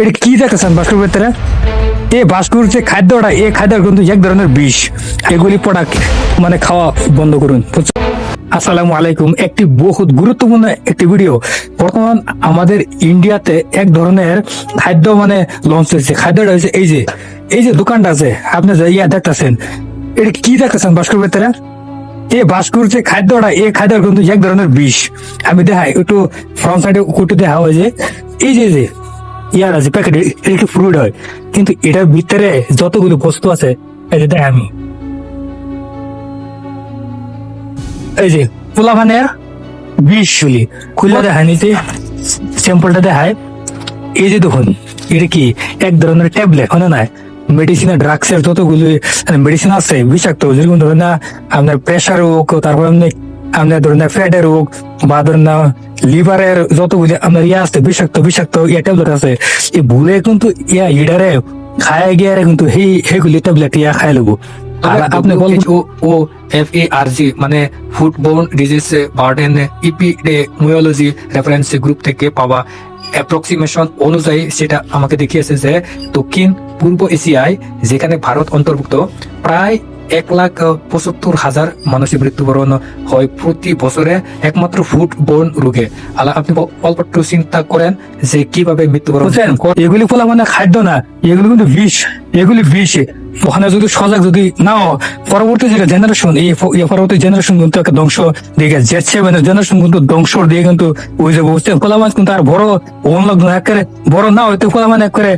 এটা কি দেখেছেন ভাস্কর ভিতরে? এই ভাস্কর যে খাদ্যটা, এই খাদ্য কিন্তু এক ধরনের বিষ। এগুলি প্রোডাক্ট মানে খাওয়া বন্ধ করুন। আসসালামু আলাইকুম। একটি বহুত গুরুত্বপূর্ণ একটি ভিডিও। বর্তমান আমাদের ইন্ডিয়াতে এক ধরনের খাদ্য মানে লঞ্চ হয়েছে। খাদ্যটা হয়েছে এই যে দোকানটা আছে, আপনি যে দেখতেছেন, এটা কি দেখতেছেন ভাস্কর ভিতরে? এই ভাস্কর যে খাদ্যটা, এই খাদ্য কিন্তু এক ধরনের বিষ। আমি দেখাই একটু ফ্রন্ট সাইডে একটু দেখা হয় যে এই যে ইয়ার আছে প্যাকেট, এটা একটু ফ্রুট হয়, কিন্তু এটার ভিতরে যতগুলো বস্তু আছে এই যে দেখ আমি এই যে পোলা মানে বিষ শুলি খুলে দেখায় নিচে স্যাম্পলটা দেখায়। এই যে দেখুন, এটা কি এক ধরনের ট্যাবলেট হয় না? মেডিসিন ড্রাগস এর যতগুলো মেডিসিন আছে বিষাক্ত, যেরকম ধরেন না আপনার প্রেশার রোগ, তারপর আপনার ধরেন না ফ্যাটের রোগ, বা ধরেন না লিভারের যতগুলি আপনার ইয়ে আছে বিষাক্ত বিষাক্ত ইয়ে ট্যাবলেট আছে, এই ভুলে কিন্তু ইডারে খায় গিয়ে কিন্তু সেইগুলি ট্যাবলেট ইয়া খাই লাগবো। আর আপনি বলবেন WHO ও FARG মানে ফুডবোর্ন ডিজিজ বার্ডেন ইপিডেমিওলজি রেফারেন্স গ্রুপ থেকে পাওয়া অ্যাপ্রক্সিমেশন অনুযায়ী সেটা আমাকে দেখিয়েছে যে দক্ষিণ পূর্ব এশিয়ায়, যেখানে ভারত অন্তর্ভুক্ত, প্রায় 1,75,000 মানুষের মৃত্যুবরণ হয় প্রতি বছরে একমাত্র ফুডবোর্ন রোগে। আপনি অল্প একটু চিন্তা করেন যে কিভাবে মৃত্যুবরণ বুঝছেন? এগুলি পোলা মানে খাদ্য না, এগুলি কিন্তু বিষ। এগুলি বিষ। ওখানে যদি সজাগ যদি নাও, পরবর্তী যেটা জেনারেশন, এই পরবর্তী জেনারেশন কিন্তু একটা ধ্বংস দিকে Z7 জেনারেশন কিন্তু ধ্বংস দিয়ে কিন্তু ওই যে বুঝছেন, পোলা মাছ কিন্তু আর বড় অনলগ্ন একেবারে বড় না হইতে পোলা মানে একেবারে